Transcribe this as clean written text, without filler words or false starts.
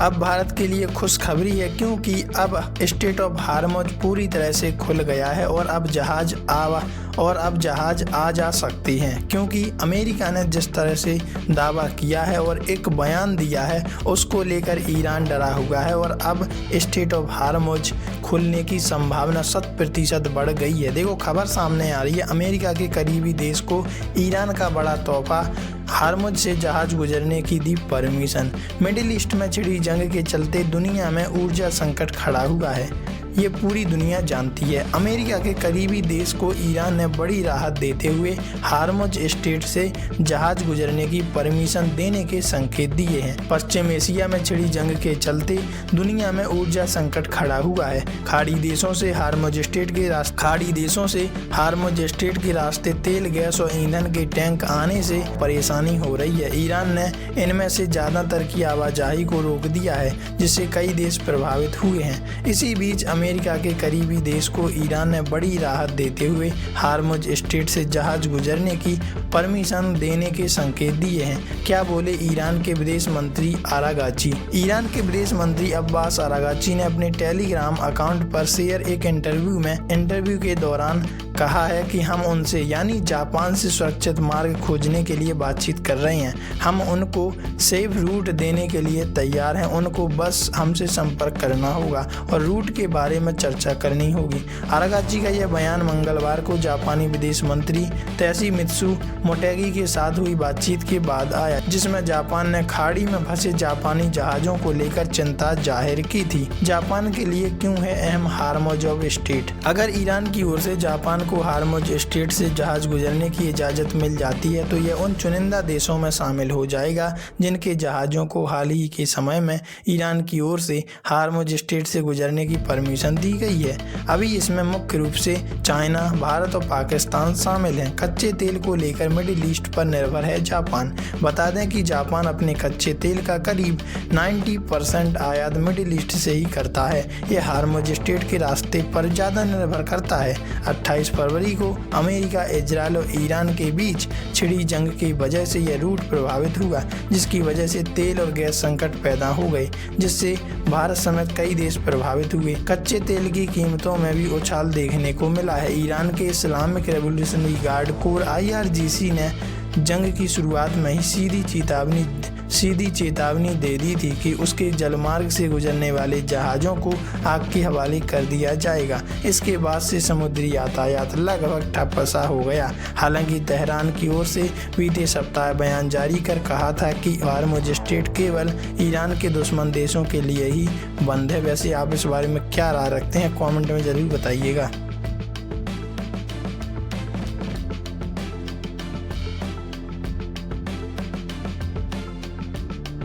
अब भारत के लिए खुशखबरी है, क्योंकि अब स्ट्रेट ऑफ हार्मुज पूरी तरह से खुल गया है और अब जहाज आ जा सकती हैं, क्योंकि अमेरिका ने जिस तरह से दावा किया है और एक बयान दिया है उसको लेकर ईरान डरा हुआ है और अब स्ट्रेट ऑफ हार्मुज खुलने की संभावना 100% बढ़ गई है। देखो खबर सामने आ रही है, अमेरिका के करीबी देश को ईरान का बड़ा तोहफा, हार्मुज से जहाज गुजरने की दी परमिशन। मिडिल ईस्ट में छिड़ी जंग के चलते दुनिया में ऊर्जा संकट खड़ा हुआ है, ये पूरी दुनिया जानती है। अमेरिका के करीबी देश को ईरान ने बड़ी राहत देते हुए हार्मुज स्ट्रेट से जहाज गुजरने की परमिशन देने के संकेत दिए हैं। पश्चिम एशिया में छिड़ी जंग के चलते दुनिया में ऊर्जा संकट खड़ा हुआ है। खाड़ी देशों से हार्मुज स्ट्रेट के रास्ते तेल, गैस और ईंधन के टैंक आने से परेशानी हो रही है। ईरान ने इनमें से ज़्यादातर की आवाजाही को रोक दिया है, जिससे कई देश प्रभावित हुए हैं। इसी बीच अमेरिका के करीबी देश को ईरान ने बड़ी राहत देते हुए हार्मुज स्ट्रेट से जहाज गुजरने की परमिशन देने के संकेत दिए हैं। क्या बोले ईरान के विदेश मंत्री आरागाची? ईरान के विदेश मंत्री अब्बास आरागाची ने अपने टेलीग्राम अकाउंट पर शेयर एक इंटरव्यू के दौरान कहा है कि हम उनसे यानी जापान से सुरक्षित मार्ग खोजने के लिए बातचीत कर रहे हैं। हम उनको सेफ रूट देने के लिए तैयार हैं, उनको बस हमसे संपर्क करना होगा और रूट के बारे में चर्चा करनी होगी। आरागाची का यह बयान मंगलवार को जापानी विदेश मंत्री तोशिमित्सु मोटेगी के साथ हुई बातचीत के बाद आया, जिसमें जापान ने खाड़ी में फंसे जापानी जहाजों को लेकर चिंता जाहिर की थी। जापान के लिए क्यों है अहम हार्मुज स्ट्रेट? अगर ईरान की ओर से जापान को हार्मुज स्ट्रेट से जहाज गुजरने की इजाज़त मिल जाती है तो यह उन चुनिंदा देशों में शामिल हो जाएगा जिनके जहाज़ों को हाल ही के समय में ईरान की ओर से हार्मुज स्ट्रेट से गुजरने की परमिशन दी गई है। अभी इसमें मुख्य रूप से चाइना, भारत और पाकिस्तान शामिल हैं। कच्चे तेल को लेकर मिडिल ईस्ट पर निर्भर है जापान। बता दें कि जापान अपने कच्चे तेल का करीब 90% आयात मिडिल ईस्ट से ही करता है। यह हार्मुज स्ट्रेट के रास्ते पर ज़्यादा निर्भर करता है। 28 फरवरी को अमेरिका, इजरायल और ईरान के बीच छिड़ी जंग की वजह से यह रूट प्रभावित हुआ, जिसकी वजह से तेल और गैस संकट पैदा हो गए, जिससे भारत समेत कई देश प्रभावित हुए। कच्चे तेल की कीमतों में भी उछाल देखने को मिला है। ईरान के Islamic revolutionary guard core IRGC ने जंग की शुरुआत में ही सीधी चेतावनी दे दी थी कि उसके जलमार्ग से गुजरने वाले जहाज़ों को आग के हवाले कर दिया जाएगा। इसके बाद से समुद्री यातायात लगभग ठप सा हो गया। हालांकि तेहरान की ओर से बीते सप्ताह बयान जारी कर कहा था कि हार्मुज स्ट्रेट केवल ईरान के दुश्मन देशों के लिए ही बंद है। वैसे आप इस बारे में क्या राय रखते हैं? कमेंट में जरूर बताइएगा।